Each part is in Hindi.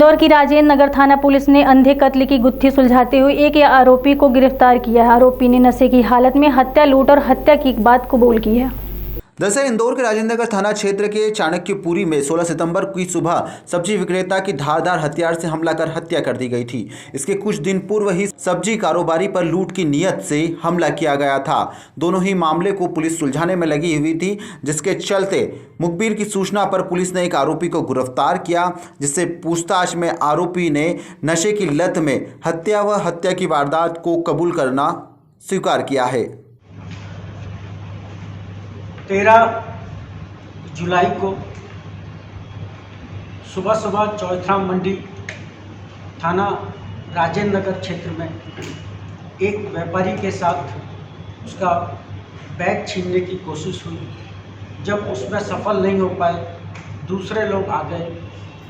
इंदौर की राजेंद्र नगर थाना पुलिस ने अंधे कत्ल की गुत्थी सुलझाते हुए एक आरोपी को गिरफ्तार किया है। आरोपी ने नशे की हालत में हत्या, लूट और हत्या की बात कबूल की है। दरअसल इंदौर के राजेंद्र नगर थाना क्षेत्र के चाणक्यपुरी में 16 सितंबर की सुबह सब्जी विक्रेता की धारदार हथियार से हमला कर हत्या कर दी गई थी। इसके कुछ दिन पूर्व ही सब्जी कारोबारी पर लूट की नीयत से हमला किया गया था। दोनों ही मामले को पुलिस सुलझाने में लगी हुई थी, जिसके चलते मुखबिर की सूचना पर पुलिस ने एक आरोपी को गिरफ्तार किया, जिससे पूछताछ में आरोपी ने नशे की लत में हत्या व हत्या की वारदात को कबूल करना स्वीकार किया है। 13 जुलाई को सुबह चौथरा मंडी थाना राजेंद्र नगर क्षेत्र में एक व्यापारी के साथ उसका बैग छीनने की कोशिश हुई। जब उसमें सफल नहीं हो पाए, दूसरे लोग आ गए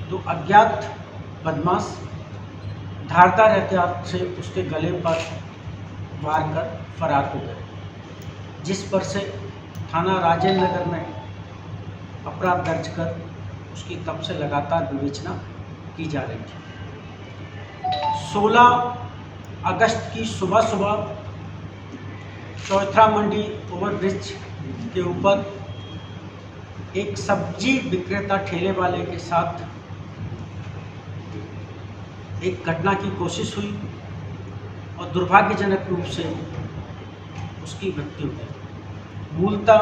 तो अज्ञात बदमाश धारदार हथियार से उसके गले पर वार कर फरार हो गए, जिस पर से थाना राजेंद्र नगर में अपराध दर्ज कर उसकी तब से लगातार विवेचना की जा रही थी। 16 अगस्त की सुबह चौथरा मंडी ओवरब्रिज के ऊपर एक सब्जी विक्रेता ठेले वाले के साथ एक घटना की कोशिश हुई और दुर्भाग्यजनक रूप से उसकी मृत्यु हुई। मूलतः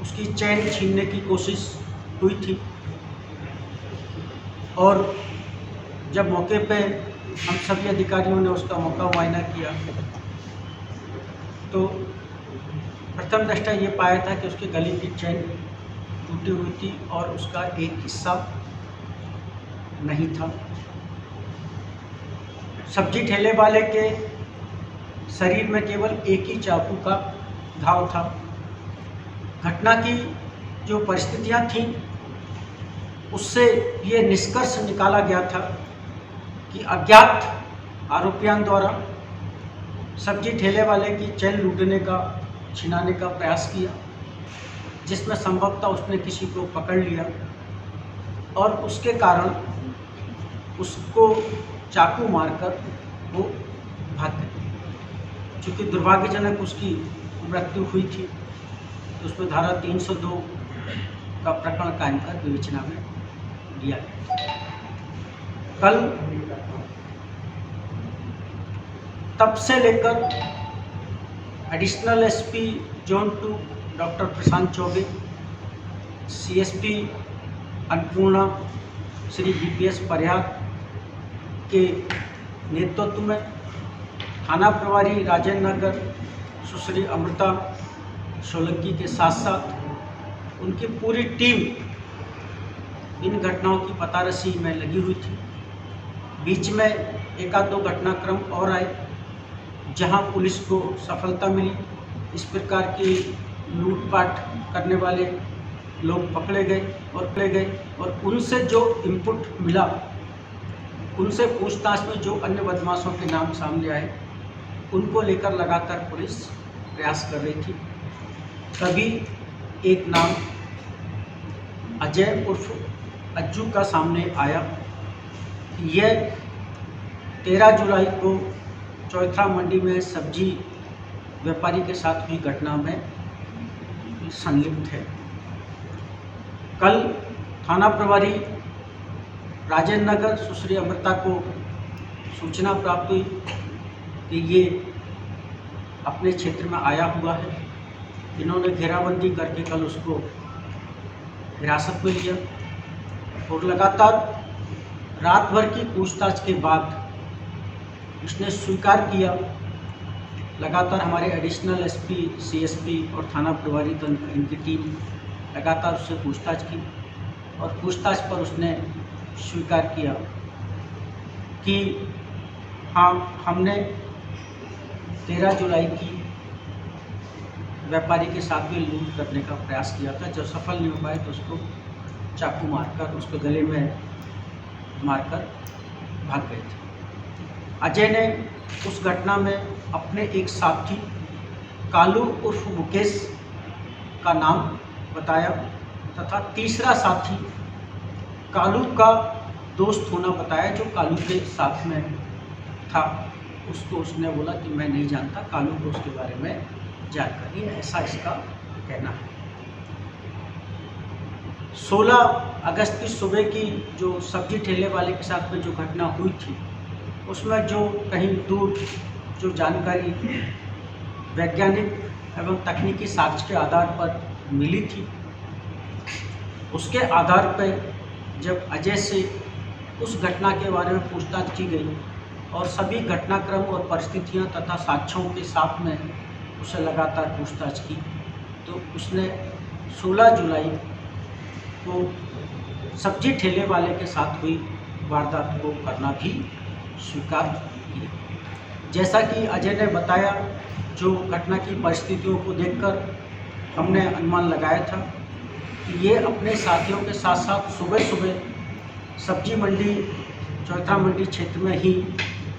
उसकी चैन छीनने की कोशिश हुई थी और जब मौके पे हम सभी अधिकारियों ने उसका मौका मुआयना किया तो प्रथम दृष्टया ये पाया था कि उसके गले की चैन टूटी हुई थी और उसका एक हिस्सा नहीं था। सब्जी ठेले वाले के शरीर में केवल एक ही चाकू का घाव था। घटना की जो परिस्थितियां थीं उससे ये निष्कर्ष निकाला गया था कि अज्ञात आरोपियों द्वारा सब्जी ठेले वाले की चैन लूटने का, छिनाने का प्रयास किया, जिसमें संभवतः उसने किसी को पकड़ लिया और उसके कारण उसको चाकू मारकर वो भाग गए। चूँकि दुर्भाग्यजनक उसकी मृत्यु हुई थी तो उसमें धारा 302 का प्रकरण कायम कर विवेचना में लिया गया। कल तब से लेकर एडिशनल एसपी जोन 2 डॉक्टर प्रशांत चौबे, सीएसपी अन्नपूर्णा श्री बीपीएस परिहार के नेतृत्व में थाना प्रभारी राजेंद्र नगर सुश्री अमृता सोलंकी के साथ साथ उनकी पूरी टीम इन घटनाओं की पतारसी में लगी हुई थी। बीच में एक आध दो घटनाक्रम और आए जहां पुलिस को सफलता मिली। इस प्रकार की लूटपाट करने वाले लोग पकड़े गए और उनसे जो इनपुट मिला, उनसे पूछताछ में जो अन्य बदमाशों के नाम सामने आए, उनको लेकर लगातार पुलिस प्रयास कर रही थी। तभी एक नाम अजय उर्फ अज्जू का सामने आया। यह 13 जुलाई को चौथरा मंडी में सब्जी व्यापारी के साथ हुई घटना में संलिप्त है। कल थाना प्रभारी राजेंद्र नगर सुश्री अमृता को सूचना प्राप्त हुई कि ये अपने क्षेत्र में आया हुआ है। इन्होंने घेराबंदी करके कल उसको हिरासत में लिया और लगातार रात भर की पूछताछ के बाद उसने स्वीकार किया। लगातार हमारे एडिशनल एसपी, सीएसपी और थाना प्रभारी तंत्र, इनकी टीम लगातार उससे पूछताछ की और पूछताछ पर उसने स्वीकार किया कि हाँ, हमने 13 जुलाई की व्यापारी के साथ में लूट करने का प्रयास किया था। जब सफल नहीं हो पाए तो उसको चाकू मारकर उसके गले में मारकर भाग गए थे। अजय ने उस घटना में अपने एक साथी कालू उर्फ मुकेश का नाम बताया तथा तीसरा साथी कालू का दोस्त होना बताया जो कालू के साथ में था। उसको उसने बोला कि मैं नहीं जानता, कालू को उसके बारे में जानकारी है, ऐसा इसका कहना है। 16 अगस्त की सुबह की जो सब्जी ठेले वाले के साथ में जो घटना हुई थी, उसमें जो कहीं दूर जो जानकारी वैज्ञानिक एवं तकनीकी साक्ष्य के आधार पर मिली थी, उसके आधार पर जब अजय से उस घटना के बारे में पूछताछ की गई और सभी घटनाक्रम और परिस्थितियां तथा साक्ष्यों के साथ में उसे लगातार पूछताछ की, तो उसने 16 जुलाई को सब्जी ठेले वाले के साथ हुई वारदात को करना भी स्वीकार किया। जैसा कि अजय ने बताया, जो घटना की परिस्थितियों को देखकर हमने अनुमान लगाया था कि ये अपने साथियों के साथ साथ सुबह सुबह सब्जी मंडी चौथा मंडी क्षेत्र में ही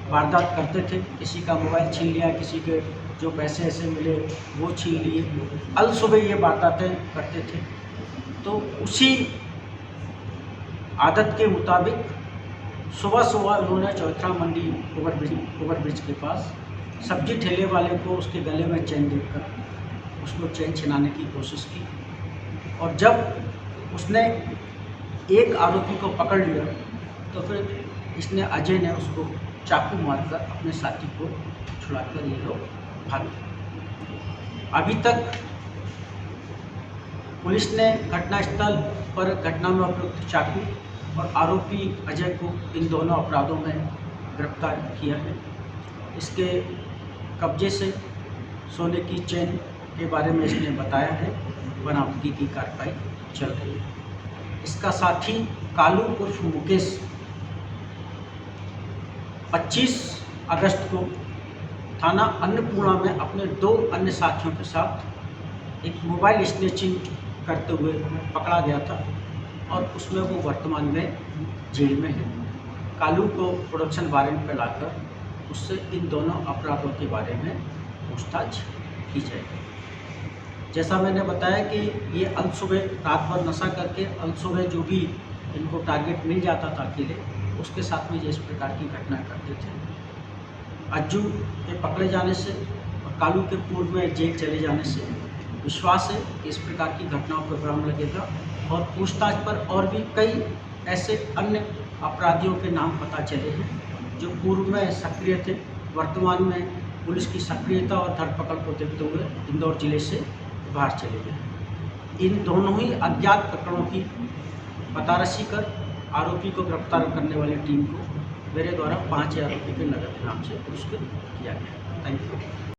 वारदात करते थे। किसी का मोबाइल छीन लिया, किसी के जो पैसे ऐसे मिले वो छीन लिए, अल सुबह ये वारदातें करते थे। तो उसी आदत के मुताबिक सुबह सुबह उन्होंने चौथा मंडी ओवरब्रिज के पास सब्जी ठेले वाले को उसके गले में चेन देकर उसको चेन छिनाने की कोशिश की, और जब उसने एक आरोपी को पकड़ लिया तो फिर इसने अजय ने उसको चाकू मारकर अपने साथी को छुड़ाकर ये लोग भागे। अभी तक पुलिस ने घटनास्थल पर घटना में उपयुक्त चाकू और आरोपी अजय को इन दोनों अपराधों में गिरफ्तार किया है। इसके कब्जे से सोने की चेन के बारे में इसने बताया है, बरामदगी की कार्रवाई चल रही है। इसका साथी कालू उर्फ मुकेश 25 अगस्त को थाना अन्नपूर्णा में अपने 2 अन्य साथियों के साथ एक मोबाइल स्नैचिंग करते हुए पकड़ा गया था और उसमें वो वर्तमान में जेल में है। कालू को प्रोडक्शन वारंट पर लाकर उससे इन दोनों अपराधों के बारे में पूछताछ की जाएगी। जैसा मैंने बताया कि ये अलसुबह रात भर नशा करके अलसुबह जो भी इनको टारगेट मिल जाता था अकेले, उसके साथ में ये इस प्रकार की घटना करते थे। अज्जू के पकड़े जाने से और कालू के पूर्व में जेल चले जाने से विश्वास है कि इस प्रकार की घटनाओं पर विराम लगेगा और पूछताछ पर और भी कई ऐसे अन्य अपराधियों के नाम पता चले हैं जो पूर्व में सक्रिय थे। वर्तमान में पुलिस की सक्रियता और धरपकड़ को देखते हुए इंदौर जिले से बाहर चले गए। इन दोनों ही अज्ञात प्रकरणों की पतारसी कर आरोपी को गिरफ्तार करने वाली टीम को मेरे द्वारा 5000 रुपये के नगद इनाम से पुरस्कृत किया गया। Thank you.